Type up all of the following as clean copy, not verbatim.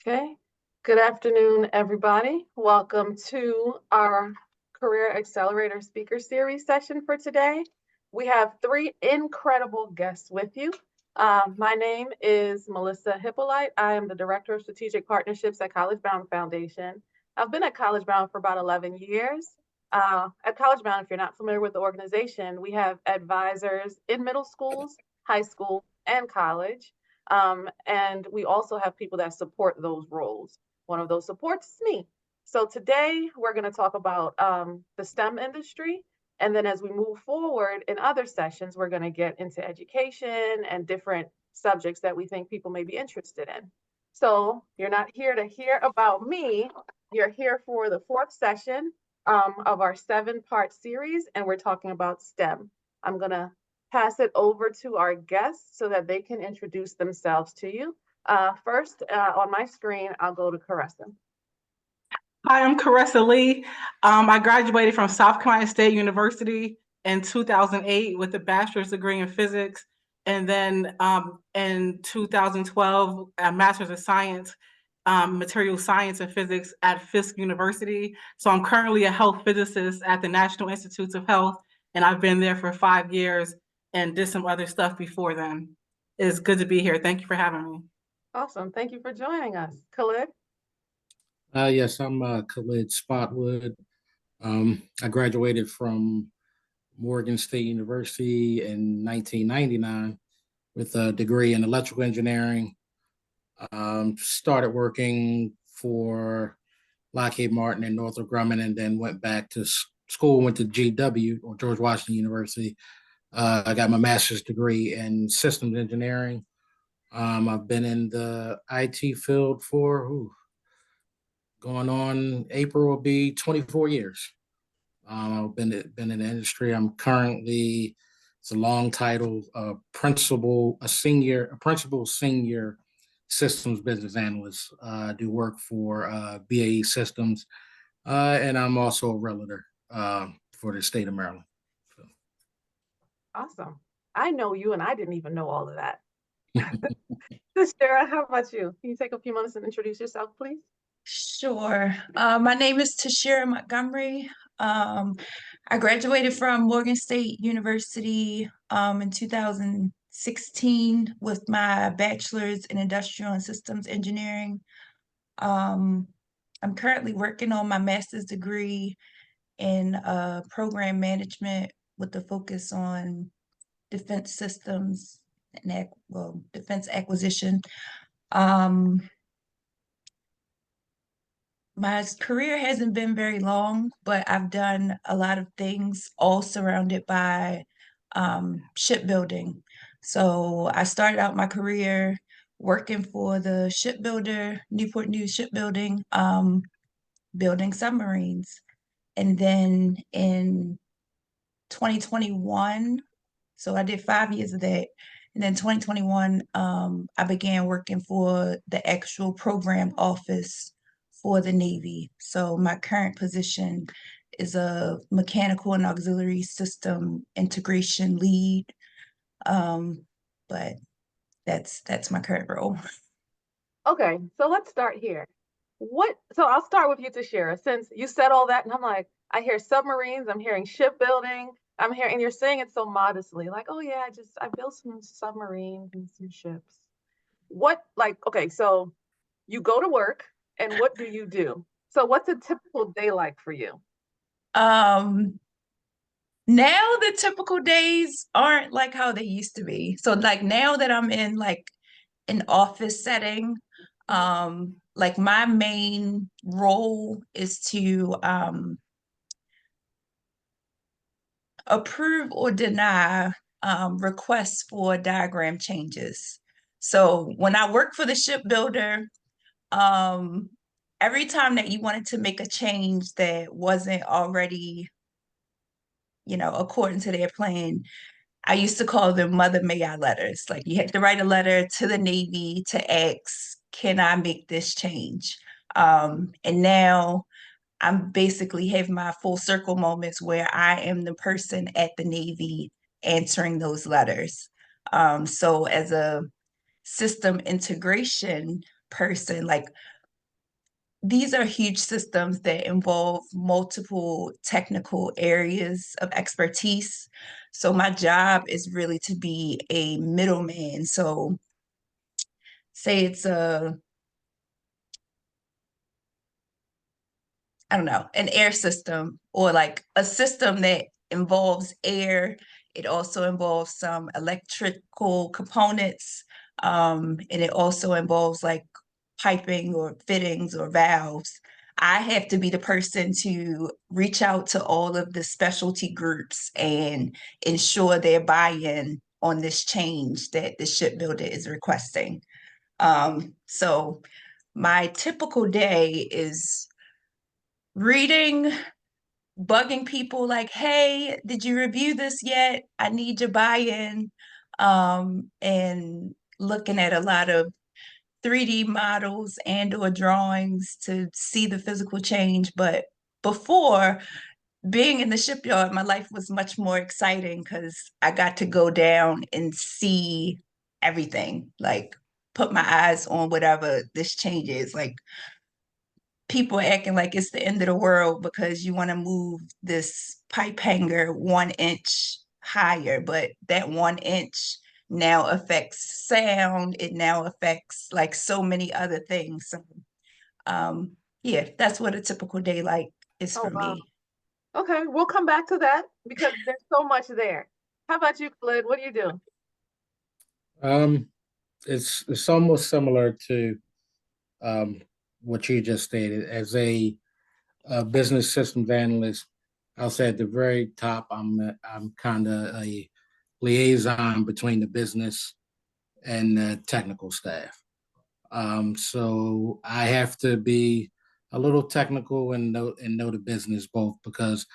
Okay. Good afternoon, everybody. Welcome to our Career Accelerator Speaker Series session for today. We have three incredible guests with you. My name is Melissa Hippolyte. I am the Director of Strategic Partnerships at CollegeBound Foundation. I've been at CollegeBound for about 11 years. At CollegeBound, if you're not familiar with the organization, we have advisors in middle schools, high school, and college. And we also have people that support those roles. One of those supports is me. So today we're going to talk about the STEM industry. And then as we move forward in other sessions, we're going to get into education and different subjects that we think people may be interested in. So you're not here to hear about me. You're here for the fourth session of our 7-part series, and we're talking about STEM. I'm going to pass it over to our guests so that they can introduce themselves to you. First, on my screen, I'll go to Caressa. Hi, I'm Caressa Lee. I graduated from South Carolina State University in 2008 with a bachelor's degree in physics. And then in 2012, a master's of science, material science and physics at Fisk University. So I'm currently a health physicist at the National Institutes of Health, and I've been there for 5 years and did some other stuff before then. It's good to be here. Thank you for having me. Awesome. Thank you for joining us. Khalid? Yes, I'm Khalid Spotwood. I graduated from Morgan State University in 1999 with a degree in electrical engineering. Started working for Lockheed Martin and Northrop Grumman, and then went back to school, went to GW, or George Washington University. I got my master's degree in systems engineering. I've been in the IT field for going on April will be 24 years. I've been in the industry. I'm currently, it's a long title, principal senior systems business analyst. I do work for BAE Systems, and I'm also a realtor for the state of Maryland. So. Awesome. I know you, and I didn't even know all of that. Sarah, how about you? Can you take a few minutes and introduce yourself, please? Sure. My name is Tashira Montgomery. I graduated from Morgan State University in 2016 with my bachelor's in industrial and systems engineering. I'm currently working on my master's degree in program management with the focus on defense systems and defense acquisition. My career hasn't been very long, but I've done a lot of things all surrounded by shipbuilding. So I started out my career working for the shipbuilder, Newport News Shipbuilding, building submarines. And then in 2021, so I did 5 years of that. And then 2021, I began working for the actual program office for the Navy. So my current position is a mechanical and auxiliary system integration lead. But that's my current role. Okay, so let's start here. So I'll start with you, Tashira, since you said all that, and I'm like, I hear submarines, I'm hearing shipbuilding, I'm hearing, and you're saying it so modestly, like, oh yeah, I built some submarines and some ships. Okay, so you go to work, and what do you do? So what's a typical day like for you? Now the typical days aren't like how they used to be. So like now that I'm in like an office setting, like my main role is to approve or deny requests for diagram changes. So when I work for the shipbuilder, every time that you wanted to make a change that wasn't already, according to their plan, I used to call them Mother May I letters. Like you had to write a letter to the Navy to ask, can I make this change? And now I'm basically having my full circle moments where I am the person at the Navy answering those letters. So as a system integration person. Like, these are huge systems that involve multiple technical areas of expertise. So my job is really to be a middleman. So say it's I don't know, an air system, or like a system that involves air. It also involves some electrical components, and it also involves like piping or fittings or valves. I have to be the person to reach out to all of the specialty groups and ensure their buy-in on this change that the shipbuilder is requesting. So my typical day is reading, bugging people like, hey, did you review this yet? I need your buy-in. And looking at a lot of 3D models and or drawings to see the physical change. But before, being in the shipyard, my life was much more exciting because I got to go down and see everything, like put my eyes on whatever this change is. Like, people acting like it's the end of the world because you want to move this pipe hanger 1 inch higher, but that 1 inch now affects sound. It now affects like so many other things. So, yeah, that's what a typical day like is Oh, for wow. me. Okay, we'll come back to that because there's so much there. How about you, Khalid? What do you do? It's almost similar to um, what you just stated. As a business systems analyst, I'll say at the very top, I'm kind of a liaison between the business and the technical staff. So I have to be a little technical and know the business both, because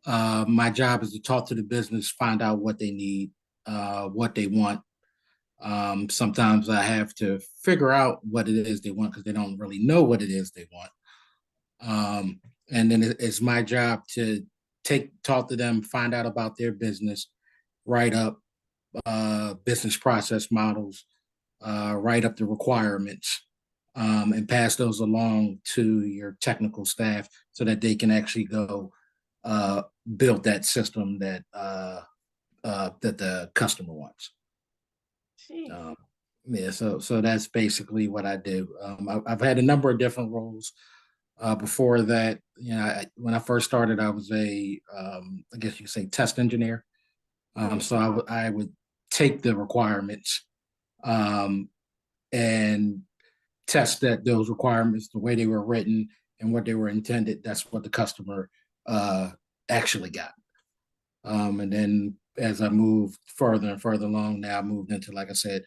my job is to talk to the business, find out what they need, what they want. Sometimes I have to figure out what it is they want because they don't really know what it is they want. And then it's my job to talk to them, find out about their business, write up business process models, write up the requirements, and pass those along to your technical staff so that they can actually go build that system that the customer wants. Jeez. Yeah, so that's basically what I do. I've had a number of different roles. Before that, when I first started, I was I guess you could say, test engineer. So I would take the requirements and test that those requirements, the way they were written and what they were intended, that's what the customer actually got. And then as I moved further and further along, now I moved into, like I said,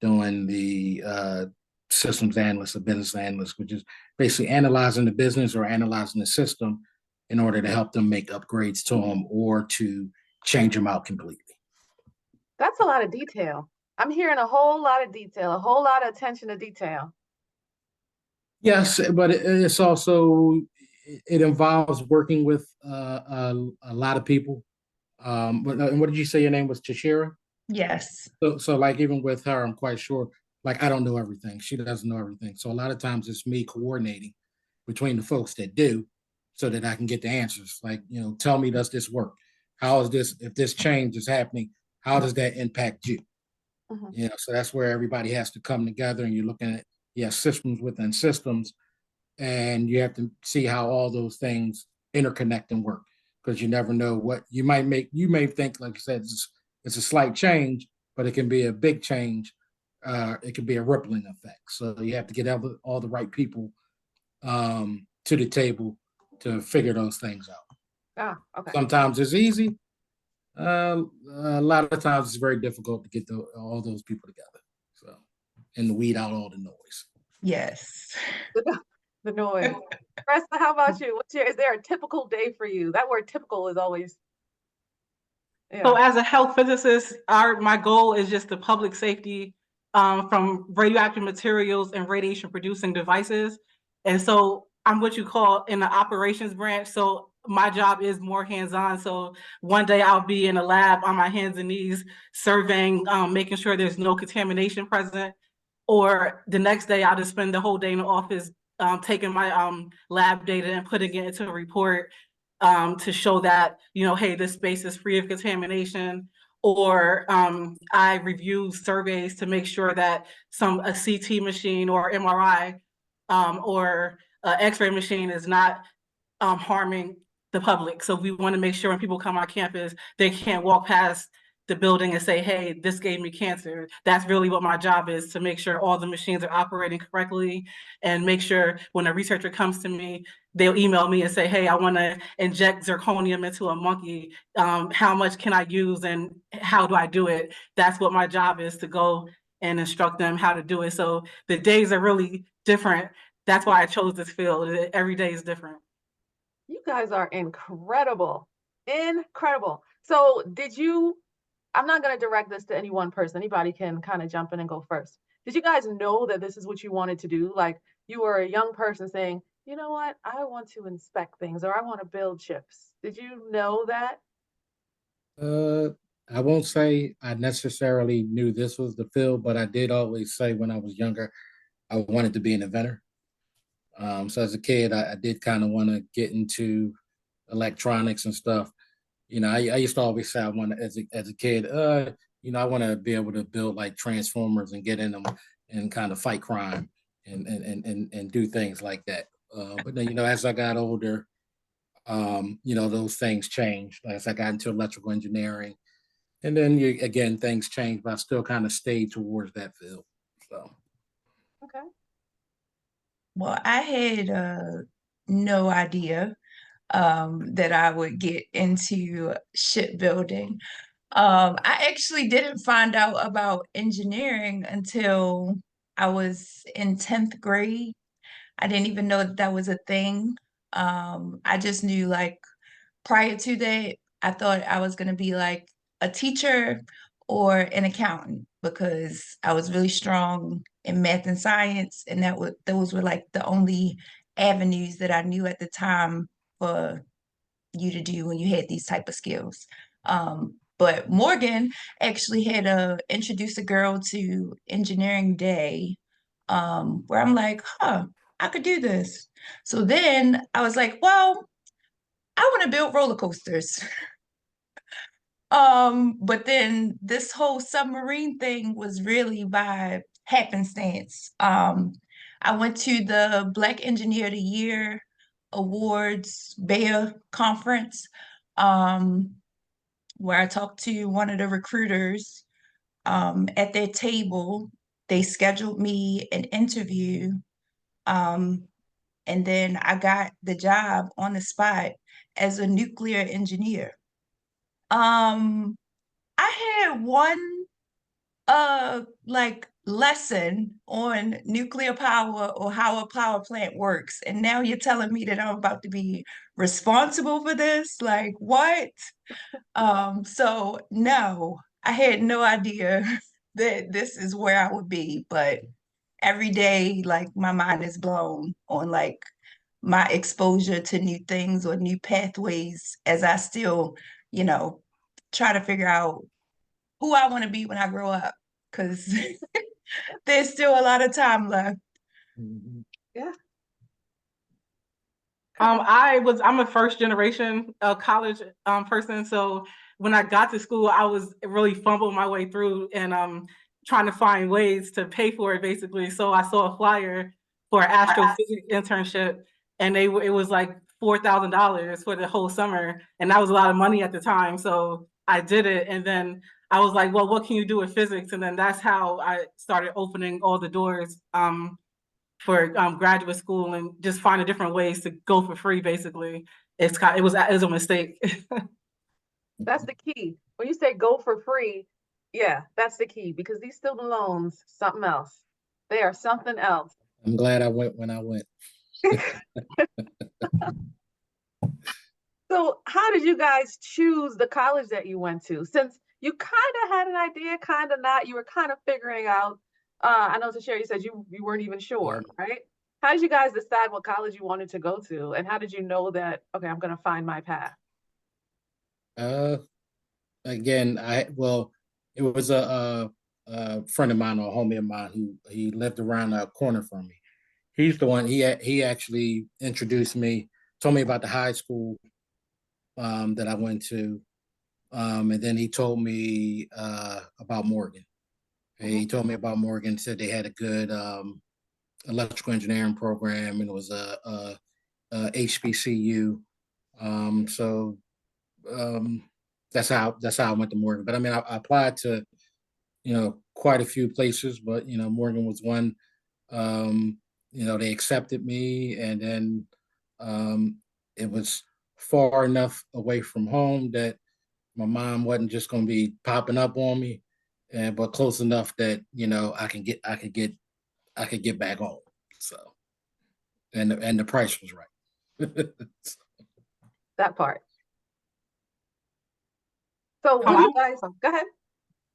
doing the systems analyst or business analyst, which is basically analyzing the business or analyzing the system in order to help them make upgrades to them or to change them out completely. That's a lot of detail. I'm hearing a whole lot of detail, a whole lot of attention to detail. Yes, but it's also, it involves working with a lot of people. And what did you say your name was? Tashira? Yes. So like, even with her, I'm quite sure, like, I don't know everything. She doesn't know everything. So a lot of times it's me coordinating between the folks that do, so that I can get the answers. Like, tell me, does this work? How is this, if this change is happening, how does that impact you? Mhm. So that's where everybody has to come together, and you're looking at, systems within systems, and you have to see how all those things interconnect and work, because you never know what you might make. You may think, like I said, it's a slight change, but it can be a big change. It can be a rippling effect. So you have to get all the right people to the table to figure those things out. Ah, okay. Sometimes it's easy. A lot of times it's very difficult to get all those people together. So, and to weed out all the noise. Yes. The noise. Resta, how about you? Is there a typical day for you? That word typical is always, So yeah. as a health physicist, my goal is just the public safety from radioactive materials and radiation producing devices. And so I'm what you call in the operations branch. So my job is more hands-on. So one day I'll be in a lab on my hands and knees surveying, making sure there's no contamination present. or the next day I'll just spend the whole day in the office taking my lab data and putting it into a report to show that, hey, this space is free of contamination. Or I review surveys to make sure that a CT machine or MRI or X-ray machine is not harming the public. So we want to make sure when people come on campus, they can't walk past the building and say, hey, this gave me cancer. That's really what my job is, to make sure all the machines are operating correctly and make sure when a researcher comes to me, they'll email me and say, hey, I want to inject zirconium into a monkey. How much can I use and how do I do it? That's what my job is, to go and instruct them how to do it. So the days are really different. That's why I chose this field. Every day is different. You guys are incredible. Incredible. So I'm not going to direct this to any one person. Anybody can kind of jump in and go first. Did you guys know that this is what you wanted to do? Like, you were a young person saying, you know what, I want to inspect things, or I want to build chips. Did you know that? I won't say I necessarily knew this was the field, but I did always say when I was younger, I wanted to be an inventor. So as a kid, I did kind of want to get into electronics and stuff. I used to always say I want to, as a kid, I want to be able to build like transformers and get in them and kind of fight crime and do things like that. But then, as I got older, those things changed. As I got into electrical engineering, and then again, things changed, but I still kind of stayed towards that field. So. Okay. Well, I had no idea that I would get into shipbuilding. I actually didn't find out about engineering until I was in 10th grade. I didn't even know that that was a thing. I just knew, like, prior to that, I thought I was going to be like a teacher or an accountant because I was really strong in math and science, and those were like the only avenues that I knew at the time for you to do when you had these type of skills. But Morgan actually had introduced a girl to engineering day, where I'm like, I could do this. So then I was like, well, I want to build roller coasters. But then this whole submarine thing was really by happenstance. I went to the Black Engineer of the Year Awards Bear Conference, um, where I talked to one of the recruiters. At their table, they scheduled me an interview, um, and then I got the job on the spot as a nuclear engineer. Um, I had one like lesson on nuclear power or how a power plant works, and now you're telling me that I'm about to be responsible for this? Like, what? So no, I had no idea that this is where I would be, but every day, like, my mind is blown on like my exposure to new things or new pathways as I still, you know, try to figure out who I want to be when I grow up, because there's still a lot of time left. Mhm. Yeah. Come on. I'm a first generation college person. So when I got to school, I was really fumbling my way through and trying to find ways to pay for it, basically. So I saw a flyer for an astrophysics internship, and it was like $4,000 for the whole summer, and that was a lot of money at the time. So I did it, and then I was like, well, what can you do with physics? And then that's how I started opening all the doors for graduate school and just finding different ways to go for free. Basically, it was a mistake. That's the key. When you say go for free, yeah, that's the key, because these student loans, something else. They are something else. I'm glad I went when I went. So how did you guys choose the college that you went to? Since you kind of had an idea, kind of not, you were kind of figuring out. I know Tashara, you said you weren't even sure, right? How did you guys decide what college you wanted to go to? And how did you know that, okay, I'm gonna find my path? Uh, Again, well, it was a friend of mine or a homie of mine who he lived around the corner from me. He's the one. He actually introduced me, told me about the high school that I went to, and then he told me about Morgan. He told me about Morgan. Said they had a good electrical engineering program, and it was a HBCU. So that's how I went to Morgan. But I mean, I applied to quite a few places, but Morgan was one. They accepted me, and then it was far enough away from home that my mom wasn't just going to be popping up on me, and but close enough that I could get back home. So and the price was right. That part. So what Um, do I, you guys, go ahead.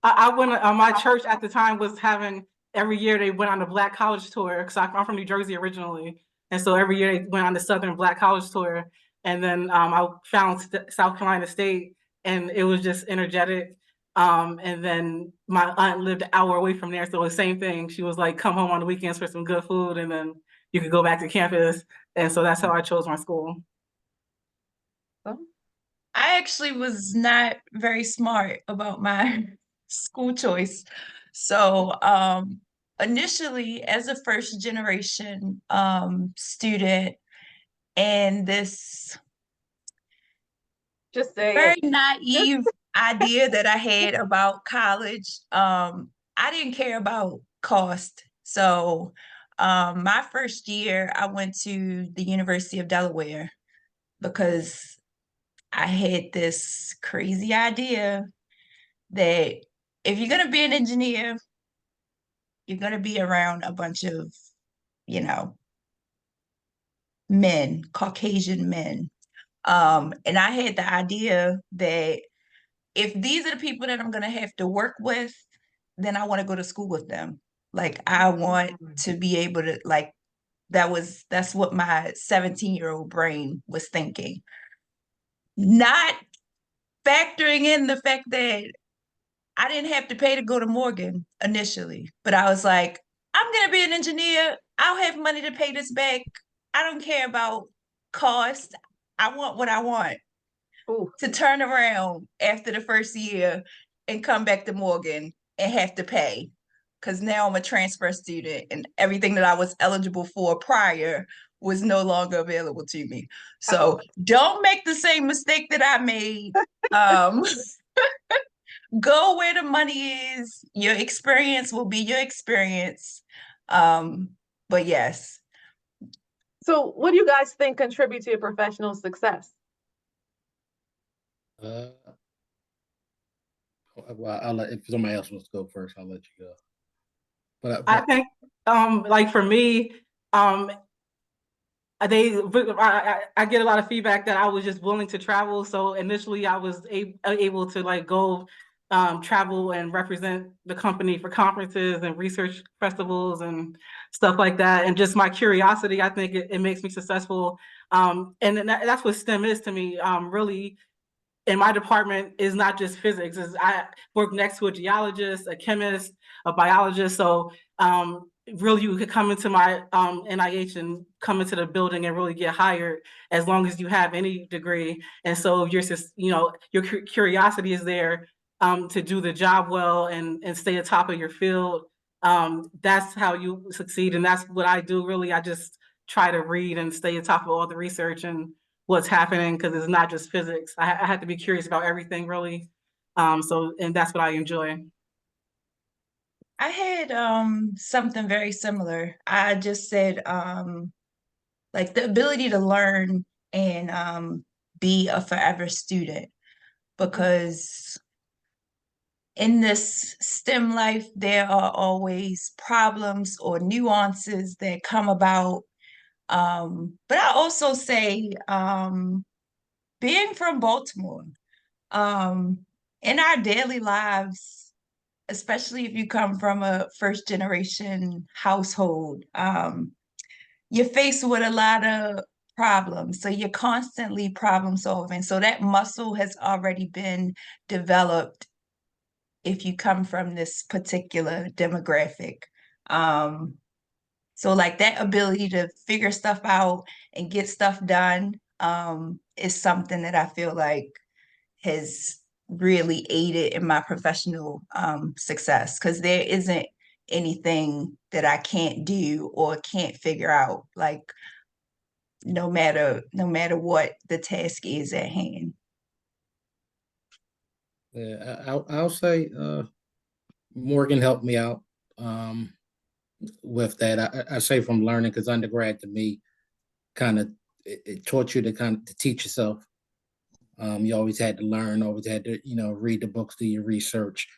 I went, my church at the time was having, every year they went on a Black college tour, because I'm from New Jersey originally. And so every year they went on the Southern Black college tour. And then I found South Carolina State, and it was just energetic. And then my aunt lived an hour away from there, so it was the same thing. She was like, come home on the weekends for some good food, and then you could go back to campus. And so that's how I chose my school. So, I actually was not very smart about my school choice. So, initially, as a first generation student, and this just say very it. naive idea that I had about college, I didn't care about cost. So, my first year, I went to the University of Delaware because I had this crazy idea that if you're going to be an engineer, you're going to be around a bunch of, you know, men, Caucasian men. And I had the idea that if these are the people that I'm going to have to work with, then I want to go to school with them. Like, I want to be able to, like, that's what my 17-year-old brain was thinking. Not factoring in the fact that I didn't have to pay to go to Morgan initially, but I was like, I'm going to be an engineer. I'll have money to pay this back. I don't care about cost. I want what I want. Ooh. To turn around after the first year and come back to Morgan and have to pay. Because now I'm a transfer student and everything that I was eligible for prior was no longer available to me. So don't make the same mistake that I made. Go where the money is. Your experience will be your experience. But yes. So what do you guys think contribute to your professional success? Well, I'll let, if somebody else wants to go first, I'll let you go. I think, like for me, I get a lot of feedback that I was just willing to travel. So initially I was able to like go travel and represent the company for conferences and research festivals and stuff like that. And just my curiosity, I think it makes me successful. And that's what STEM is to me. Really, in my department is not just physics. I work next to a geologist, a chemist, a biologist. So really you could come into my NIH and come into the building and really get hired as long as you have any degree. And so your curiosity is there to do the job well and stay atop of your field. That's how you succeed. And that's what I do really. I just try to read and stay atop of all the research and what's happening, because it's not just physics. I had to be curious about everything really. And that's what I enjoy. I had something very similar. I just said like the ability to learn and be a forever student, because in this STEM life there are always problems or nuances that come about. But I also say being from Baltimore, in our daily lives, especially if you come from a first generation household, you're faced with a lot of problems. So you're constantly problem solving. So that muscle has already been developed if you come from this particular demographic. So like that ability to figure stuff out and get stuff done is something that I feel like has really aided in my professional success, because there isn't anything that I can't do or can't figure out, like no matter what the task is at hand. Yeah, I'll say Morgan helped me out with that. I say from learning, because undergrad to me kind of it taught you to kind of to teach yourself. You always had to learn, always had to, read the books, do your research.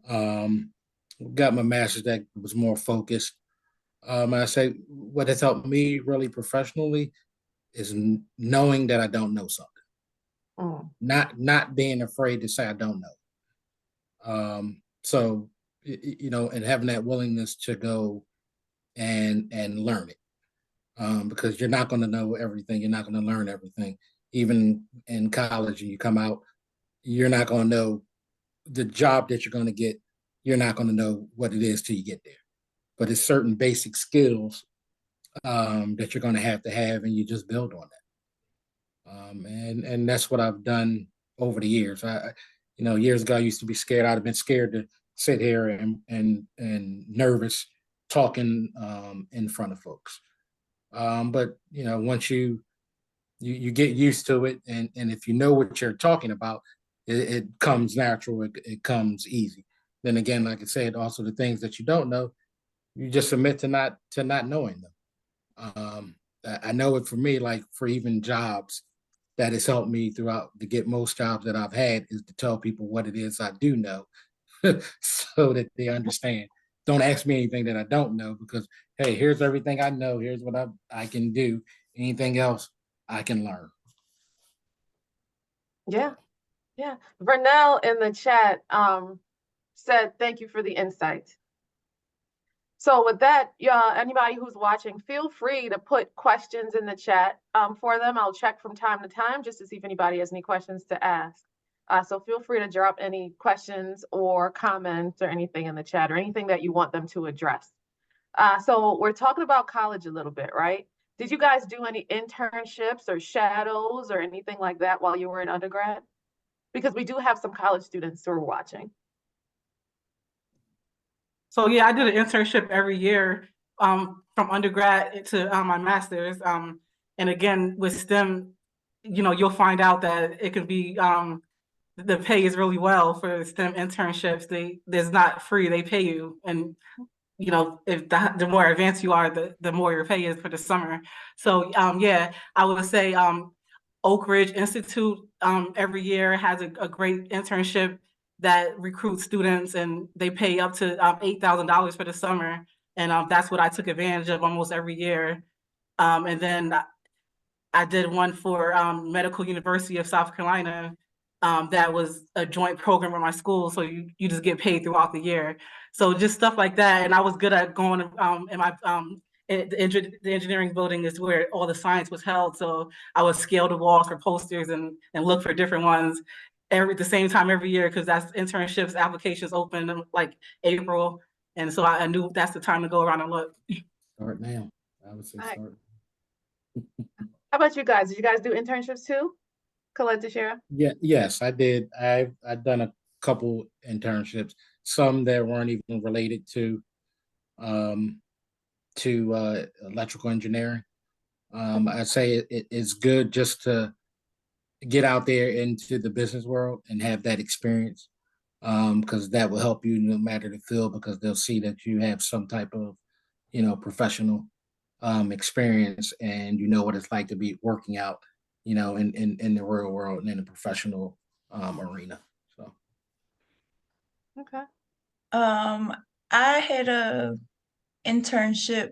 Um, got my master's that was more focused. And I say what has helped me really professionally is knowing that I don't know something, Mm. not being afraid to say I don't know. So and having that willingness to go and learn it, because you're not going to know everything, you're not going to learn everything. Even in college, and you come out, you're not going to know the job that you're going to get. You're not going to know what it is till you get there. But it's certain basic skills that you're going to have, and you just build on that. And that's what I've done over the years. Years ago, I used to be scared. I'd have been scared to sit here and nervous talking in front of folks. But once you get used to it, and if you know what you're talking about, it comes natural. It comes easy. Then again, like I said, also the things that you don't know, you just submit to not knowing them. I know it for me, like for even jobs, that has helped me throughout to get most jobs that I've had, is to tell people what it is I do know, so that they understand. Don't ask me anything that I don't know, because hey, here's everything I know. Here's what I can do. Anything else I can learn. Yeah, yeah. Vernell in the chat said, thank you for the insight. So with that, anybody who's watching, feel free to put questions in the chat for them. I'll check from time to time just to see if anybody has any questions to ask. So feel free to drop any questions or comments or anything in the chat, or anything that you want them to address. So we're talking about college a little bit, right? Did you guys do any internships or shadows or anything like that while you were in undergrad? Because we do have some college students who are watching. So yeah, I did an internship every year from undergrad to my master's. And again, with STEM, you'll find out that it can be the pay is really well for STEM internships. There's not free, they pay you. And if the more advanced you are, the more your pay is for the summer. So yeah, I would say Oak Ridge Institute every year has a great internship that recruits students, and they pay up to $8,000 for the summer. And that's what I took advantage of almost every year. And then I did one for Medical University of South Carolina. That was a joint program with my school, so you just get paid throughout the year. So just stuff like that. And I was good at going in my the engineering building is where all the science was held. So I would scale the walls for posters and look for different ones the same time every year, because that's internships applications open in like April. And so I knew that's the time to go around and look. Start now. I would say start. How about you guys? Did you guys do internships too? Colette, Tashira? Yeah, yes, I did. I've done a couple internships, some that weren't even related to electrical engineering. I'd say it's good just to get out there into the business world and have that experience, because that will help you no matter the field, because they'll see that you have some type of professional experience, and you know what it's like to be working out in the real world and in the professional arena. So Okay. I had a internship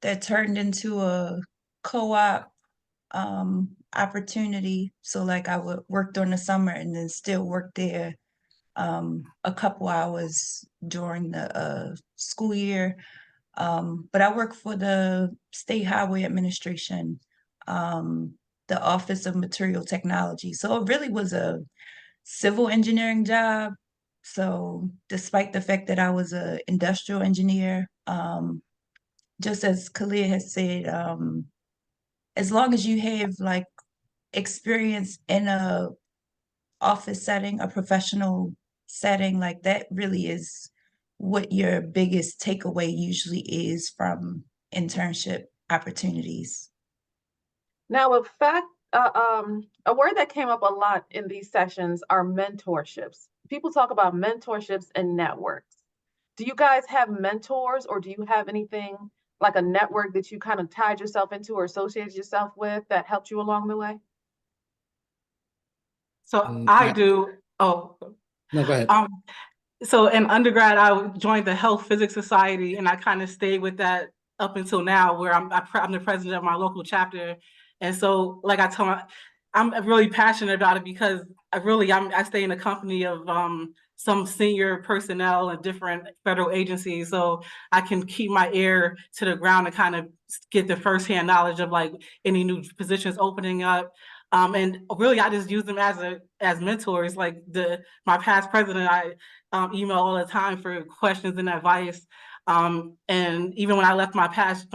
that turned into a co-op opportunity. So like I would work during the summer and then still work there a couple hours during the school year. But I work for the State Highway Administration, the Office of Material Technology. So it really was a civil engineering job. So despite the fact that I was an industrial engineer, just as Khalid has said, as long as you have like experience in a office setting, a professional setting, like that really is what your biggest takeaway usually is from internship opportunities. Now, a word that came up a lot in these sessions are mentorships. People talk about mentorships and networks. Do you guys have mentors, or do you have anything like a network that you kind of tied yourself into or associated yourself with that helped you along the way? So I do. Oh, No, go ahead. So in undergrad, I joined the Health Physics Society, and I kind of stayed with that up until now, where I'm the president of my local chapter. And so, like I told, I'm really passionate about it because I stay in the company of some senior personnel in different federal agencies, so I can keep my ear to the ground and kind of get the firsthand knowledge of like any new positions opening up. And really, I just use them as mentors. Like my past president, I email all the time for questions and advice. And even when I left my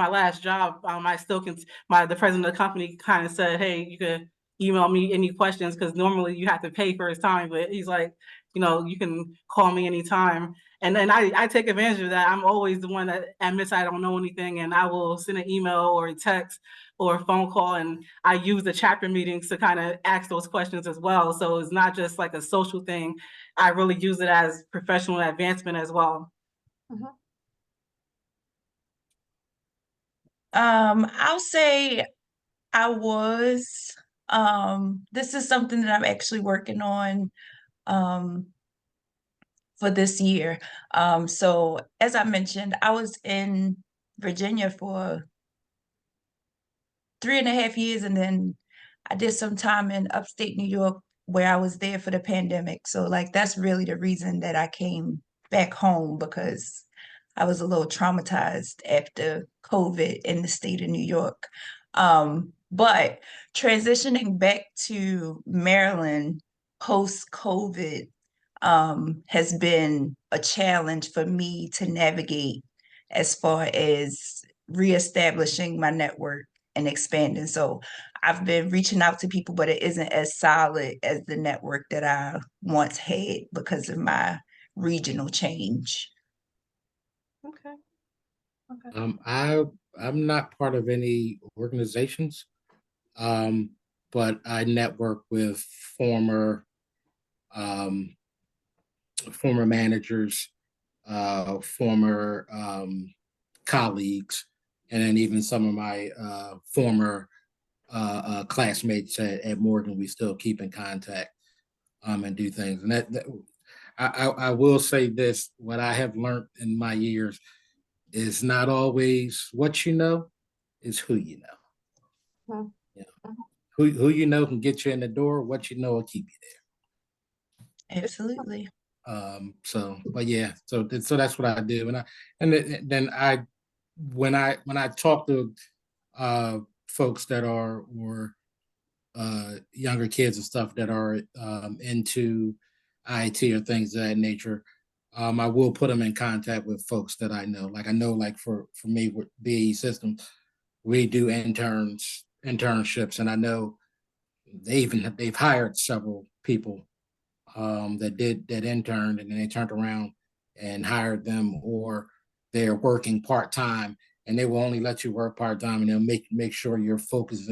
last job, I still can. The president of the company kind of said, "Hey, you could email me any questions because normally you have to pay for his time, but he's like, you can call me anytime." And then I take advantage of that. I'm always the one that admits I don't know anything, and I will send an email or a text or a phone call, and I use the chapter meetings to kind of ask those questions as well. So it's not just like a social thing. I really use it as professional advancement as well. Mhm. I'll say I was. This is something that I'm actually working on um, for this year. So as I mentioned, I was in Virginia for 3.5 years, and then I did some time in upstate New York where I was there for the pandemic. So like that's really the reason that I came back home, because I was a little traumatized after COVID in the state of New York. But transitioning back to Maryland post-COVID has been a challenge for me to navigate as far as reestablishing my network and expanding. So I've been reaching out to people, but it isn't as solid as the network that I once had because of my regional change. Okay. Okay. I'm not part of any organizations, but I network with former um, former managers, former colleagues, and then even some of my former classmates at Morgan. We still keep in contact and do things. And that I will say this: what I have learned in my years is not always what you know, is who you know. Mhm. Yeah. Mhm. Who you know can get you in the door. What you know will keep you Absolutely. there. But yeah, so that's what I do, then I when I talk to folks that are or younger kids and stuff that are into IT or things of that nature, I will put them in contact with folks that I know. Like I know, like for me with BAE Systems, we do internships, and I know they've hired several people that interned, and then they turned around and hired them, or they're working part-time, and they will only let you work part-time, and they'll make sure your focus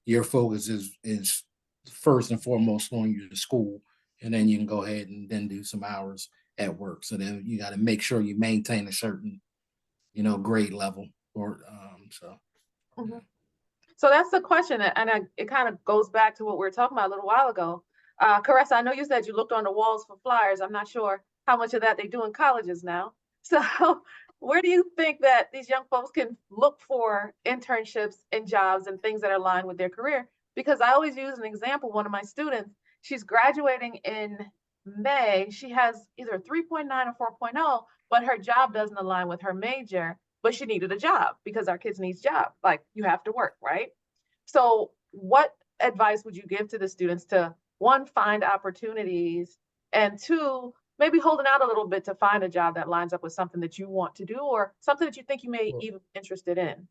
is first and foremost on your school, and then you can go ahead and then do some hours at work. So then you got to make sure you maintain a certain grade level, or so yeah. Mhm. So that's the question, it kind of goes back to what we were talking about a little while ago. Caressa, I know you said you looked on the walls for flyers. I'm not sure how much of that they do in colleges now. So where do you think that these young folks can look for internships and jobs and things that are aligned with their career? Because I always use an example. One of my students, she's graduating in May. She has either 3.9 or 4.0, but her job doesn't align with her major, but she needed a job because our kids needs job. Like you have to work, right? So what advice would you give to the students to, one, find opportunities, and two, maybe holding out a little bit to find a job that lines up with something that you want to do or something that you think you may Well, even be interested in?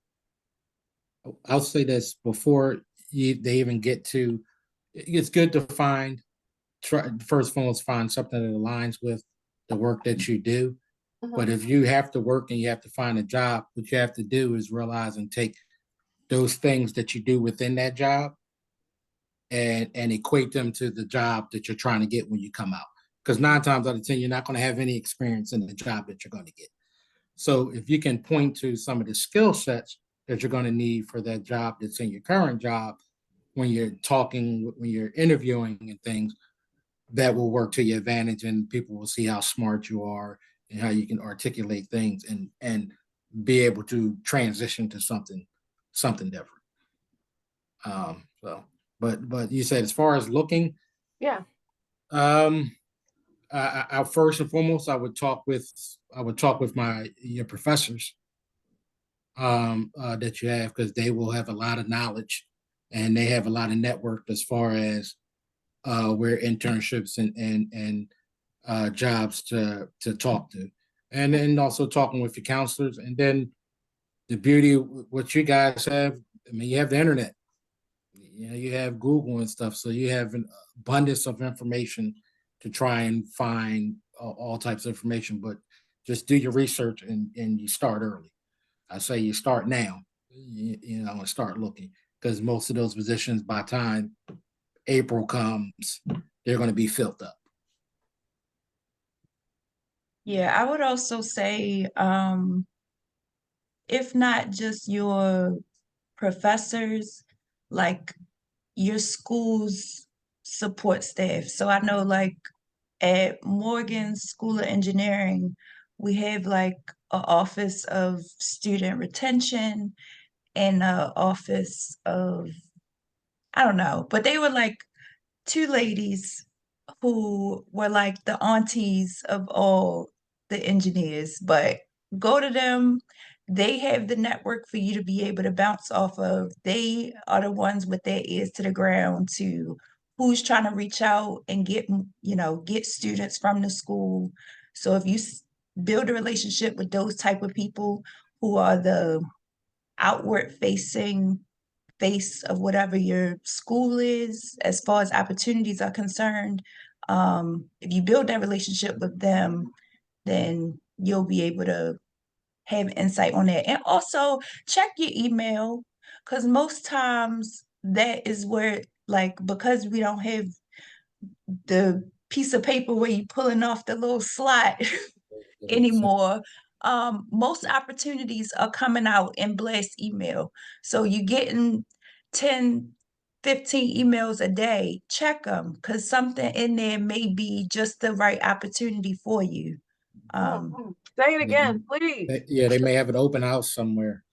I'll say this before they even get to, it's good to first of all, is find something that aligns with the work that you do. But Mhm. if you have to work and you have to find a job, what you have to do is realize and take those things that you do within that job and equate them to the job that you're trying to get when you come out. Because 9 times out of 10, you're not going to have any experience in the job that you're going to get. So if you can point to some of the skill sets that you're going to need for that job that's in your current job, when you're talking, when you're interviewing and things, that will work to your advantage, and people will see how smart you are and how you can articulate things and be able to transition to something different. So, but you said as far as looking, Yeah. um, I first and foremost, I would talk with your professors that you have, because they will have a lot of knowledge and they have a lot of network as far as where internships and jobs to talk to, and then also talking with your counselors. And then the beauty of what you guys have, I mean, you have the internet, you have Google and stuff, so you have an abundance of information to try and find all types of information. But just do your research and you start early. I say you start now, and start looking, because most of those positions, by the time April comes, they're going to be filled up. Yeah, I would also say, if not just your professors, like your school's support staff. So I know like at Morgan School of Engineering, we have like an office of student retention and a office of, I don't know, but they were like two ladies who were like the aunties of all the engineers, but go to them. They have the network for you to be able to bounce off of. They are the ones with their ears to the ground to who's trying to reach out and get students from the school. So if you build a relationship with those type of people who are the outward facing face of whatever your school is as far as opportunities are concerned, if you build that relationship with them, then you'll be able to have insight on that. And also check your email, because most times that is where, like, because we don't have the piece of paper where you pulling off the little slot anymore. Most opportunities are coming out in blast email. So you're getting 10, 15 emails a day. Check them, because something in there may be just the right opportunity for you. Say it Yeah, again, please. yeah, they may have an open house somewhere.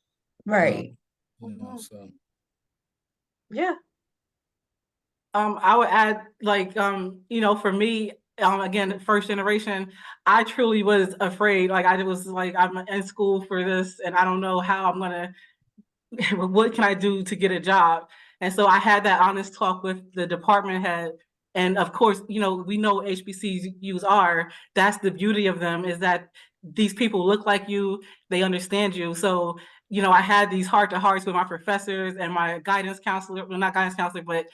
Right. Mhm. So Yeah. I would add, like, for me, again, first generation, I truly was afraid. Like, I was like, I'm in school for this, and I don't know how I'm gonna what can I do to get a job? And so I had that honest talk with the department head. And of course, we know HBCUs are. That's the beauty of them, is that these people look like you, they understand you. So, I had these heart to hearts with my professors and my guidance counselor, well, not guidance counselor, but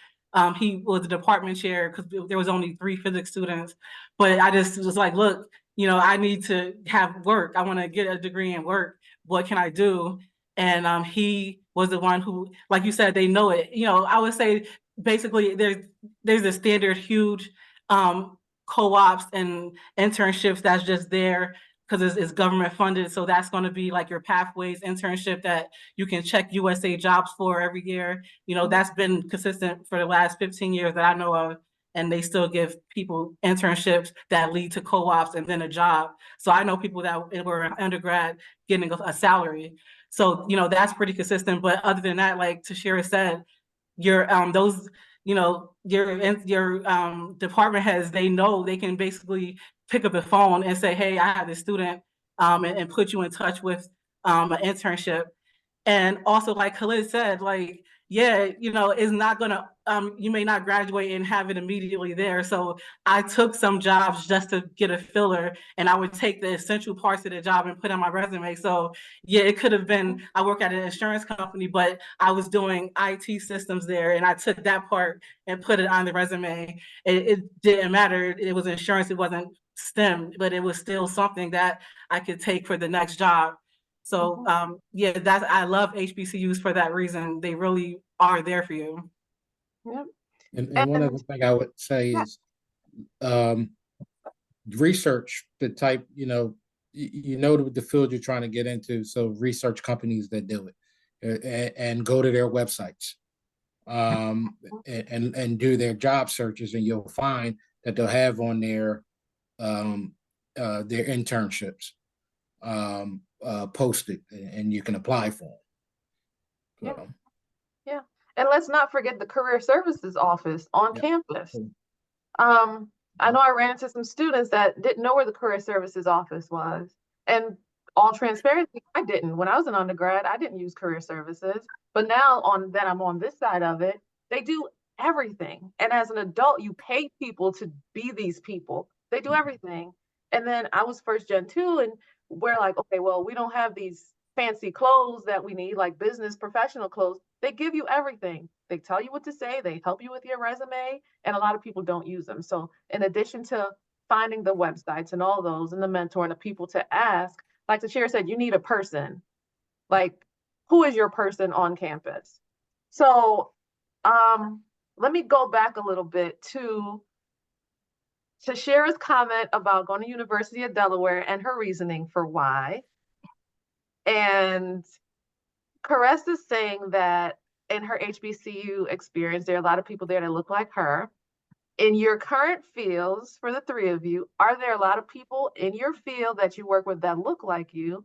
he was the department chair, because there was only 3 physics students. But I just was like, look, I need to have work. I want to get a degree in work. What can I do? And he was the one who, like you said, they know it. I would say basically there's a standard huge co-ops and internships that's just there because it's government funded. So that's going to be like your pathways internship that you can check USA jobs for every year. That's been consistent for the last 15 years that I know of. And they still give people internships that lead to co-ops and then a job. So I know people that were undergrad getting a salary. So, that's pretty consistent. But other than that, like Tashira said, your those, your department heads, they know they can basically pick up the phone and say, hey, I have this student, and put you in touch with an internship. And also, like Khalid said, like, yeah, is not gonna, you may not graduate and have it immediately there. So I took some jobs just to get a filler, and I would take the essential parts of the job and put on my resume. So yeah, it could have been, I work at an insurance company, but I was doing IT systems there, and I took that part and put it on the resume. It didn't matter. It was insurance, it wasn't STEM, but it was still something that I could take for the next job. So yeah, I love HBCUs for that reason. They really are there for you. Yep. And one other thing I would say is research the type, the field you're trying to get into. So research companies that do it and go to their websites and do their job searches, and you'll find that they'll have on their internships posted, and you can apply for them. So. Yeah. And let's not forget the career services office on campus. I know I ran into some students that didn't know where the career services office was. And all transparency, I didn't. When I was an undergrad, I didn't use career services. But now that I'm on this side of it, they do everything. And as an adult, you pay people to be these people. They do everything. And then I was first gen too, and we're like, okay, well, we don't have these fancy clothes that we need, like business professional clothes. They give you everything. They tell you what to say. They help you with your resume, and a lot of people don't use them. So in addition to finding the websites and all those and the mentor and the people to ask, like the chair said, you need a person. Like, who is your person on campus? So let me go back a little bit to Shara's comment about going to University of Delaware and her reasoning for why. And Caress is saying that in her HBCU experience, there are a lot of people there that look like her. In your current fields, for the three of you, are there a lot of people in your field that you work with that look like you?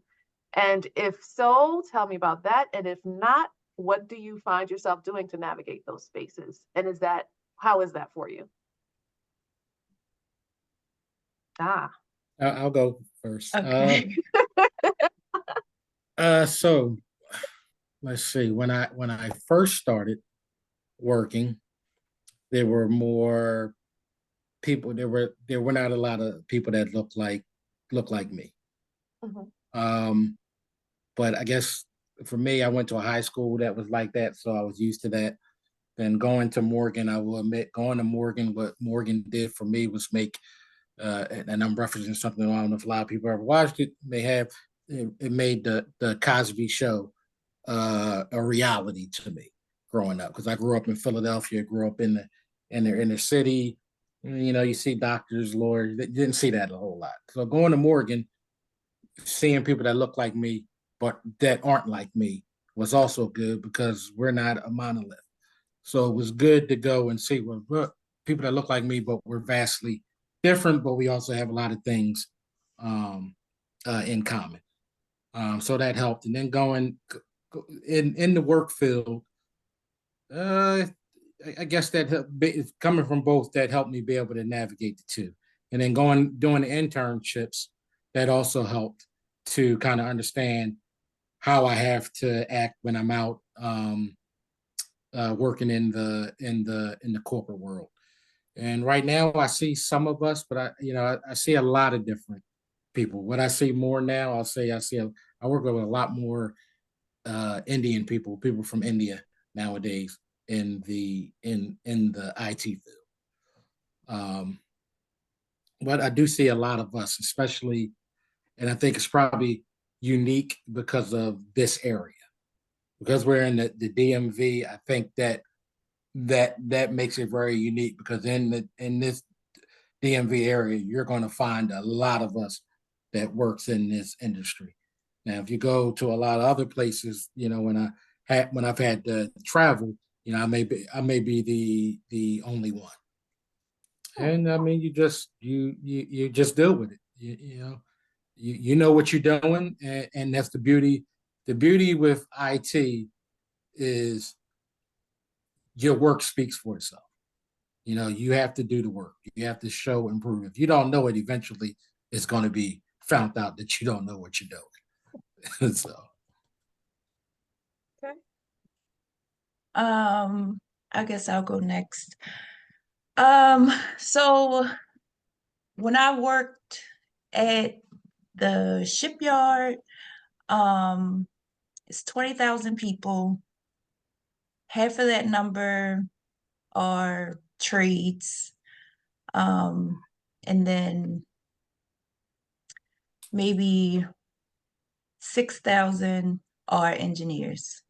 And if so, tell me about that. And if not, what do you find yourself doing to navigate those spaces? And how is that for you? I'll go first. Okay. So let's see. When I first started working, there were more people. There were not a lot of people that looked like me. But I guess for me, I went to a high school that was like that, so I was used to that. Then going to Morgan, I will admit, going to Morgan, what Morgan did for me was make, and I'm referencing something I don't know if a lot of people ever watched it. It made the Cosby Show a reality to me growing up, because I grew up in Philadelphia, grew up in the inner city. You see doctors, lawyers. Didn't see that a whole lot. So going to Morgan, seeing people that look like me but that aren't like me was also good, because we're not a monolith. So it was good to go and see people that look like me, but we're vastly different, but we also have a lot of things in common. So that helped. And then going in the work field, I guess that coming from both, that helped me be able to navigate the two. And then doing the internships, that also helped to kind of understand how I have to act when I'm out working in the corporate world. And right now, I see some of us, but I see a lot of different people. What I see more now, I work with a lot more Indian people from India nowadays in the IT field. But I do see a lot of us, especially, and I think it's probably unique because of this area, because we're in the DMV. I think that makes it very unique, because in this DMV area, you're going to find a lot of us that works in this industry. Now, if you go to a lot of other places, when I've had to travel, I may be the only one. And I mean, you just deal with it. You know what you're doing, and that's the beauty. The beauty with IT is your work speaks for itself. You have to do the work. You have to show and prove. If you don't know it, eventually it's going to be found out that you don't know what you're doing. So. Okay. I guess I'll go next. So when I worked at the shipyard, it's 20,000 people. Half of that number are trades. And then maybe 6,000 are engineers.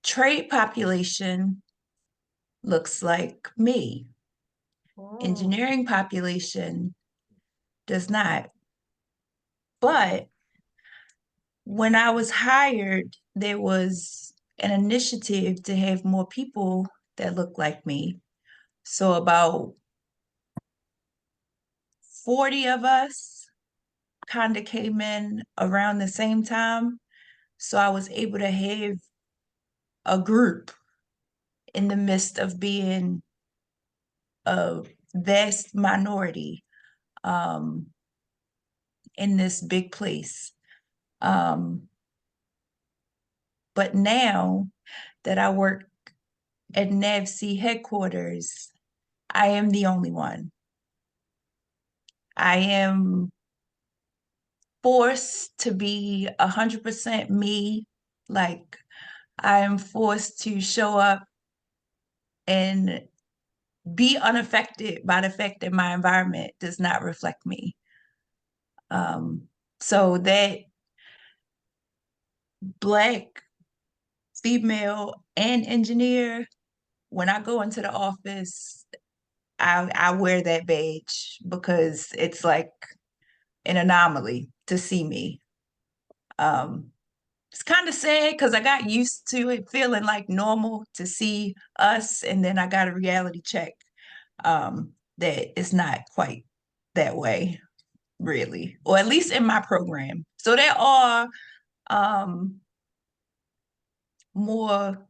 Trade population looks like me. Engineering population does not. But when I was hired, there was an initiative to have more people that look like me. So about 40 of us kind of came in around the same time. So I was able to have a group in the midst of being a vast minority in this big place. But now that I work at NAVC headquarters, I am the only one. I am forced to be 100% me. Like, I am forced to show up and be unaffected by the fact that my environment does not reflect me. So that Black, female, and engineer, when I go into the office, I wear that badge because it's like an anomaly to see me. It's kind of sad because I got used to it feeling like normal to see us, and then I got a reality check that it's not quite that way, really, or at least in my program. So there are more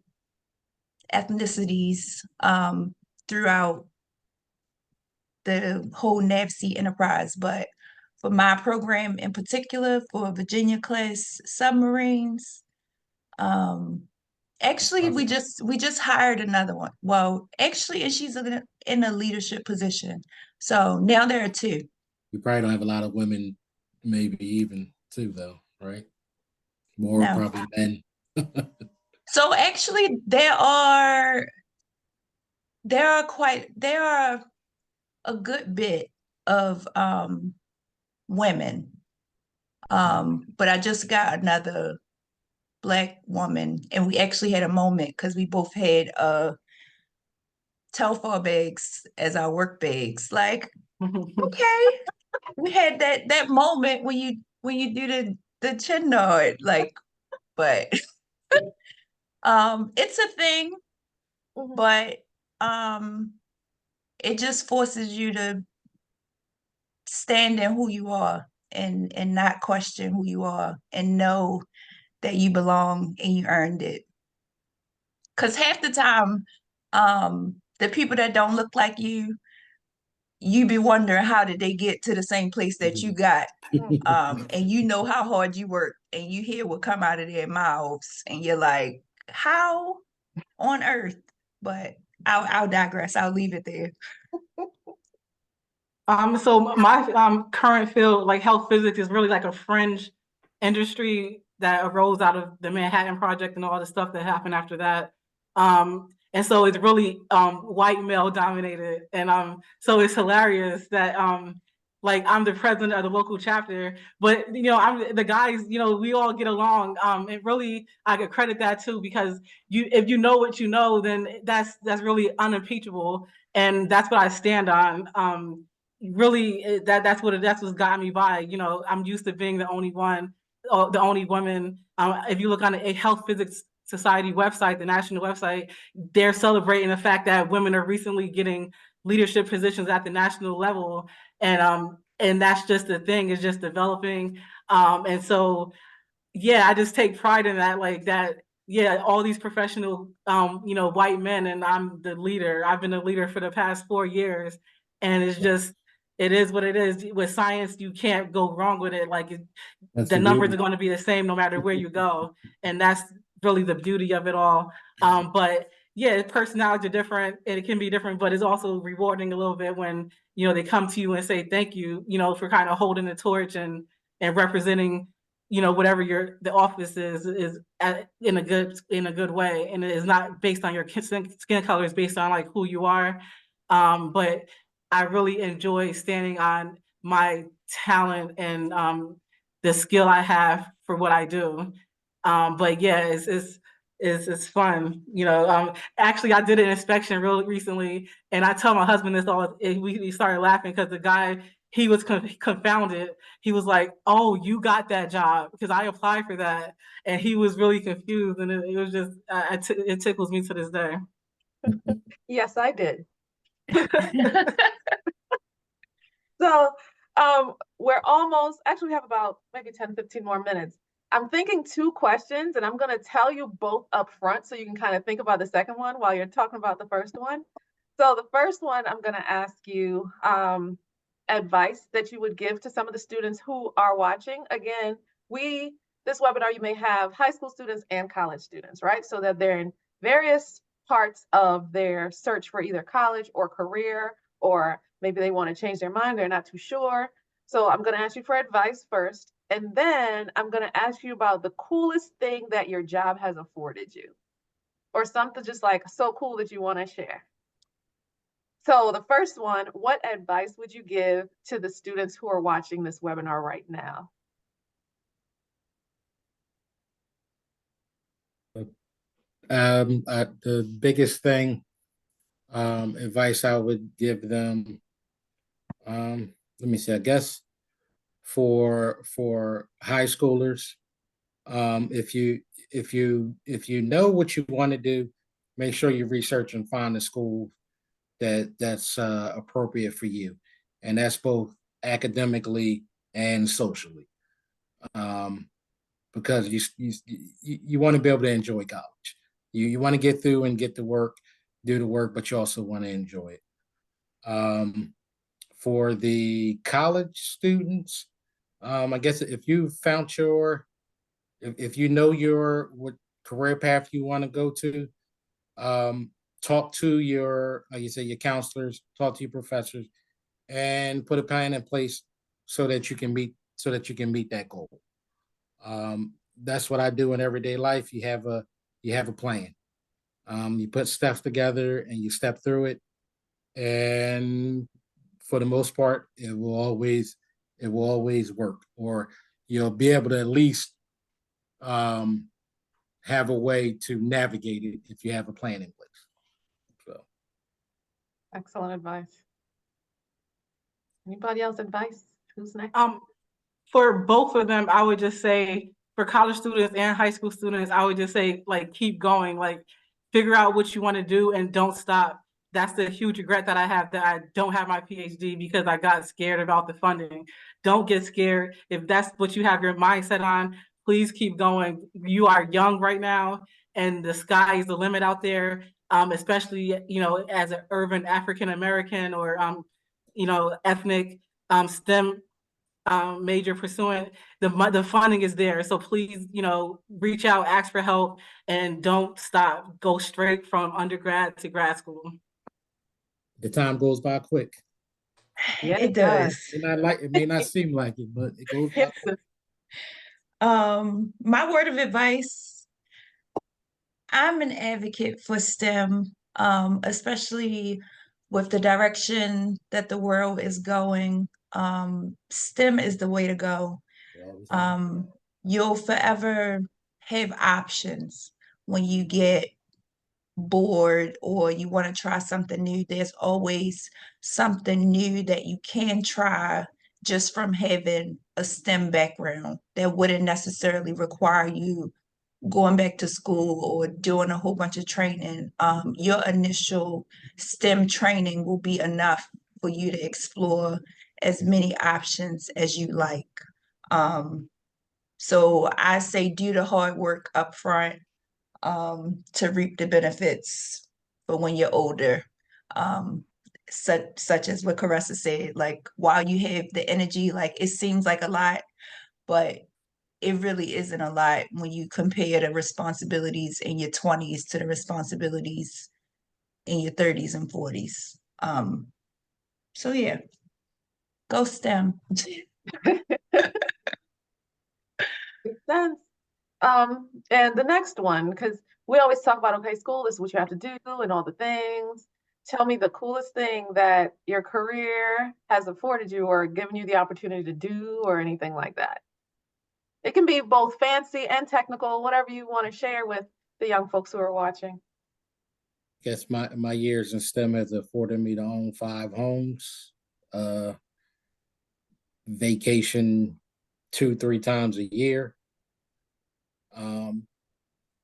ethnicities throughout the whole NAVC enterprise, but for my program in particular, for Virginia class submarines, actually we just hired another one. Well, actually, and she's in a leadership position. So now there are two. You probably don't have a lot of women, maybe even too, though, right? More No. probably men. So actually, there are a good bit of women. But I just got another Black woman, and we actually had a moment because we both had Telfar bags as our work bags. Like, okay, we had that moment when you do the chin nod, like, but it's a thing, but it just forces you to stand in who you are and not question who you are and know that you belong and you earned it. Because half the time, the people that don't look like you be wondering how did they get to the same place that you got. And you know how hard you work, and you hear what come out of their mouths, and you're like, how on earth? But I'll digress. I'll leave it there. So my current field, like health physics, is really like a fringe industry that arose out of the Manhattan Project and all the stuff that happened after that. And so it's really white male dominated, and so it's hilarious that like I'm the president of the local chapter, but I'm the guys. We all get along. And really, I could credit that too, because if you know what you know, then that's really unimpeachable, and that's what I stand on. Really, that's what's got me by. I'm used to being the only one, the only woman. If you look on the Health Physics Society website, the national website, they're celebrating the fact that women are recently getting leadership positions at the national level, and that's just the thing, it's just developing. And so yeah, I just take pride in that, like that. Yeah, all these professional white men, and I'm the leader. I've been a leader for the past 4 years, and it is what it is. With science, you can't go wrong with it. Like the numbers are going to be the same no matter where you go, and that's really the beauty of it all. But yeah, personalities are different and it can be different, but it's also rewarding a little bit when, you know, they come to you and say, thank you, you know, for kind of holding the torch and representing, you know, whatever the office is in a good way. And it is not based on your skin color, it's based on like who you are. But I really enjoy standing on my talent and the skill I have for what I do. But yeah, it's fun. You know, actually I did an inspection real recently and I tell my husband this all, and we started laughing because the guy, he was confounded. He was like, "Oh, you got that job," because I applied for that, and he was really confused, and it was just it tickles me to this day. Yes, I did. So we're almost, actually we have about maybe 10, 15 more minutes. I'm thinking 2 questions and I'm gonna tell you both up front so you can kind of think about the second one while you're talking about the first one. So the first one, I'm gonna ask you advice that you would give to some of the students who are watching. Again, this webinar, you may have high school students and college students, right? So that they're in various parts of their search for either college or career, or maybe they want to change their mind, they're not too sure. So I'm going to ask you for advice first, and then I'm going to ask you about the coolest thing that your job has afforded you, or something just like so cool that you want to share. So the first one, what advice would you give to the students who are watching this webinar right now? The biggest thing, advice I would give them, let me see, I guess for high schoolers, if you know what you want to do, make sure you research and find a school that's appropriate for you, and that's both academically and socially. Because you want to be able to enjoy college. You want to get through and get to work, do the work, but you also want to enjoy it. For the college students, I guess if you found if you know what career path you want to go to, talk to like you say, your counselors, talk to your professors, and put a plan in place so that you can meet that goal. That's what I do in everyday life. You have a plan. You put stuff together and you step through it, and for the most part, it will always work, or you'll be able to at least have a way to navigate it if you have a plan in place. So, Excellent advice. Anybody else advice? Who's next? For both of them, I would just say, for college students and high school students, I would just say, like, keep going, like, figure out what you want to do and don't stop. That's the huge regret that I have, that I don't have my PhD because I got scared about the funding. Don't get scared. If that's what you have your mindset on, please keep going. You are young right now, and the sky is the limit out there, especially, you know, as an urban African American or, you know, ethnic STEM major pursuing, the funding is there. So please, you know, reach out, ask for help, and don't stop. Go straight from undergrad to grad school. the time goes by quick. Yeah, It does. It may not seem like it, but it goes by quick. My word of advice, I'm an advocate for STEM, especially with the direction that the world is going. STEM is the way to go. You'll forever have options when you get bored or you want to try something new. There's always something new that you can try just from having a STEM background that wouldn't necessarily require you going back to school or doing a whole bunch of training. Your initial STEM training will be enough for you to explore as many options as you like. So I say do the hard work up front to reap the benefits for when you're older. Such as what Caressa said, like while you have the energy, like it seems like a lot, but it really isn't a lot when you compare the responsibilities in your 20s to the responsibilities in your 30s and 40s. So yeah, go STEM. Makes sense. And the next one, because we always talk about, okay, school is what you have to do and all the things. Tell me the coolest thing that your career has afforded you or given you the opportunity to do or anything like that. It can be both fancy and technical, whatever you want to share with the young folks who are watching. Guess my years in STEM has afforded me to own 5 homes, vacation 2-3 times a year,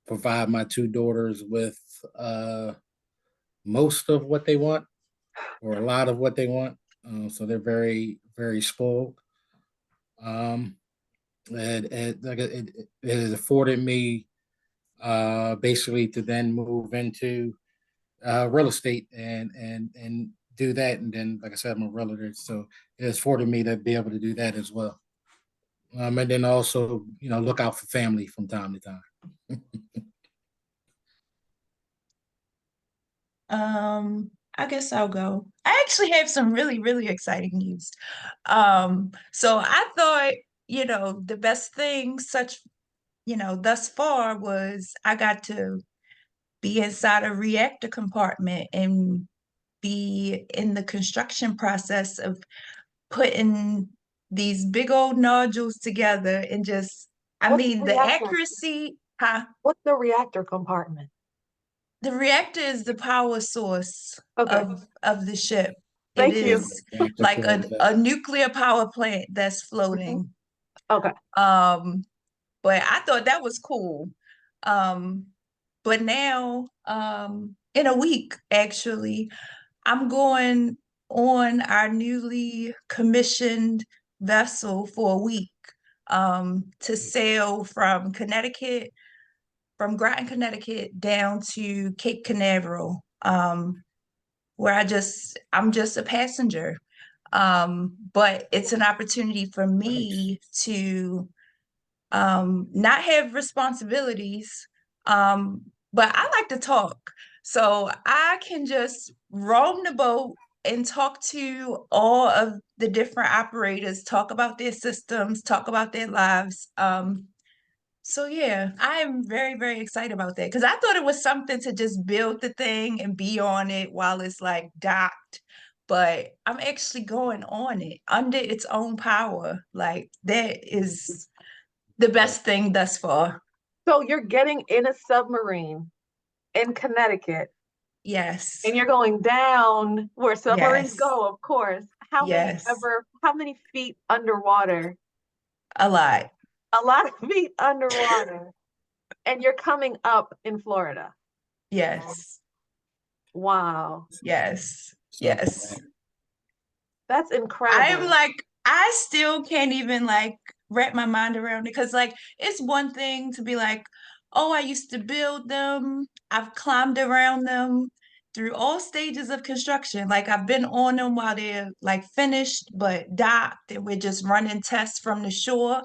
provide my 2 daughters with most of what they want or a lot of what they want. So they're very, very spoiled. It has afforded me basically to then move into real estate and do that. And then, like I said, I'm a realtor, so it has afforded me to be able to do that as well. And then also, look out for family from time to time. I guess I'll go. I actually have some really, really exciting news. So I thought, the best thing thus far was I got to be inside a reactor compartment and be in the construction process of putting these big old nodules together and I What's the mean, the reactor? accuracy, huh? What's the reactor compartment? The reactor is the power source Okay, of the ship. It thank you. is like a nuclear power plant that's floating. Okay. But I thought that was cool. But now, in a week, actually, I'm going on our newly commissioned vessel for a week, to sail from Groton, Connecticut, down to Cape Canaveral, where I'm just a passenger. But it's an opportunity for me to not have responsibilities, but I like to talk. So I can just roam the boat and talk to all of the different operators, talk about their systems, talk about their lives. So yeah, I am very, very excited about that because I thought it was something to just build the thing and be on it while it's like docked. But I'm actually going on it under its own power. Like that is the best thing thus far. So you're getting in a submarine in Connecticut Yes. and you're going down where submarines Yes. go, of course. Yes. How many feet underwater? A lot. A lot of feet underwater. And you're coming up in Florida. Yes. Wow. Yes. Yes. That's incredible. I'm like, I still can't even like wrap my mind around it because like it's one thing to be like, oh, I used to build them. I've climbed around them through all stages of construction. Like I've been on them while they're like finished but docked and we're just running tests from the shore.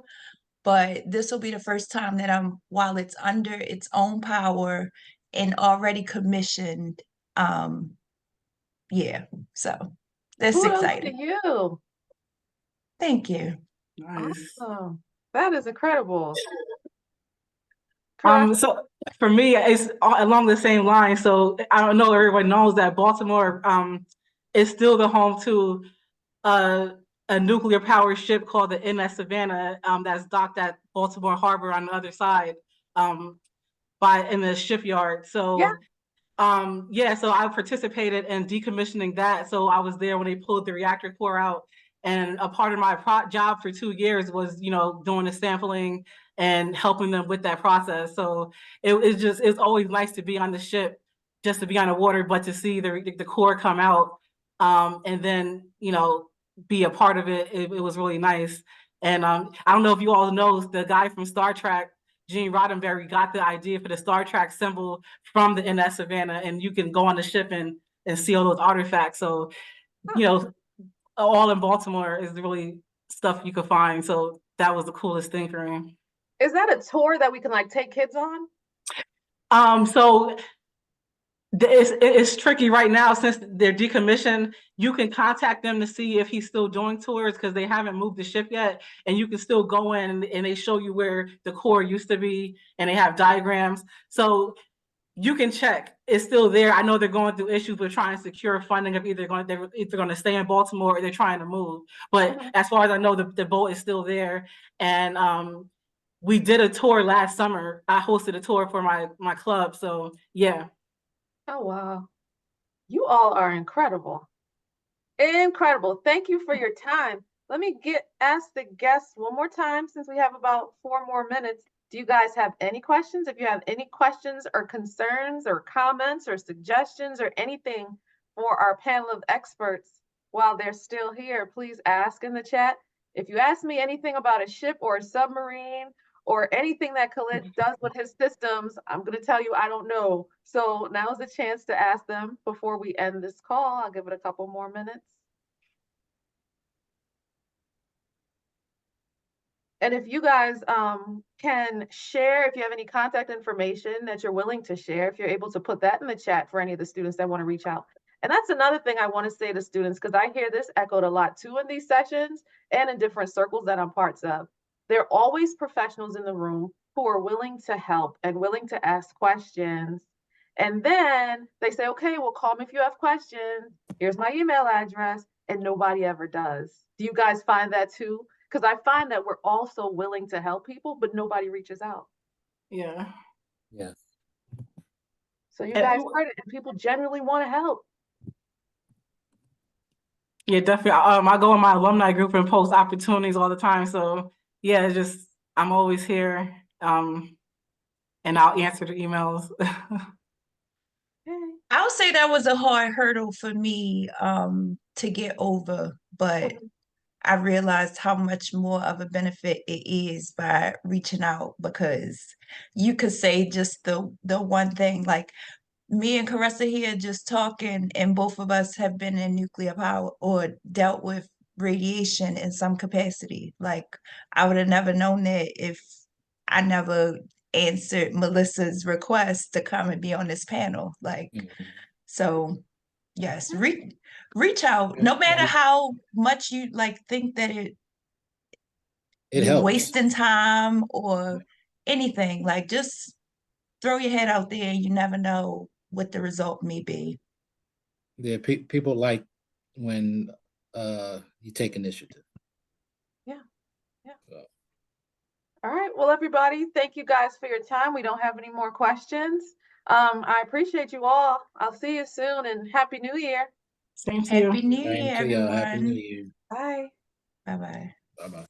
But this will be the first time that while it's under its own power and already commissioned. Yeah, so that's Kudos to exciting. you. Thank you. Nice. Awesome. That is incredible. So for me, it's along the same line. So I don't know, everyone knows that Baltimore is still the home to a nuclear powered ship called the NS Savannah that's docked at Baltimore Harbor on the other side in the shipyard. So so I participated in decommissioning that. So I was there when they pulled the reactor core out. And a part of my job for 2 years was, doing the sampling and helping them with that process. So it's always nice to be on the ship, just to be on the water, but to see the core come out and then, be a part of it. It was really nice. And I don't know if you all know the guy from Star Trek, Gene Roddenberry, got the idea for the Star Trek symbol from the NS Savannah, and you can go on the ship and see all those artifacts. So, all in Baltimore is really stuff you could find. So that was the coolest thing for me. Is that a tour that we can like take kids on? So it's tricky right now since they're decommissioned. You can contact them to see if he's still doing tours because they haven't moved the ship yet, and you can still go in and they show you where the core used to be, and they have diagrams. So you can check; it's still there. I know they're going through issues with trying to secure funding of they're going to stay in Baltimore or they're trying to move. But as far as I know, the boat is still there, and we did a tour last summer. I hosted a tour for my club, so yeah. Oh, wow. You all are incredible. Incredible. Thank you for your time. Let me ask the guests one more time since we have about 4 more minutes. Do you guys have any questions? If you have any questions or concerns or comments or suggestions or anything for our panel of experts while they're still here, please ask in the chat. If you ask me anything about a ship or a submarine or anything that Khalid does with his systems, I'm going to tell you I don't know. So now's the chance to ask them before we end this call. I'll give it a couple more minutes. And if you guys can share, if you have any contact information that you're willing to share, if you're able to put that in the chat for any of the students that want to reach out. And that's another thing I want to say to students, because I hear this echoed a lot too in these sessions and in different circles that I'm parts of. There are always professionals in the room who are willing to help and willing to ask questions. And then they say, okay, well, call me if you have questions. Here's my email address. And nobody ever does. Do you guys find that too? Because I find that we're also willing to help people, but nobody reaches out. Yeah. Yeah. So you guys heard it, and people genuinely want to help. Yeah, definitely. I go in my alumni group and post opportunities all the time. So yeah, it's just I'm always here. And I'll answer the emails. I would say that was a hard hurdle for me to get over, but I realized how much more of a benefit it is by reaching out, because you could say just the one thing, like me and Caressa here just talking, and both of us have been in nuclear power or dealt with radiation in some capacity. Like I would have never known that if I never answered Melissa's request to come and be on this panel. Like, so yes, reach out, no matter how much you like think that It you're helps. wasting time or anything. Like just throw your head out there, and you never know what the result may be. Yeah, people like when you take initiative. Yeah. So. All right. Well, everybody, thank you guys for your time. We don't have any more questions. I appreciate you all. I'll see you soon, and Happy New Year. Same to you. Happy New Year, Same to y'all. Happy New everyone. Year. Bye. Bye-bye. Bye-bye.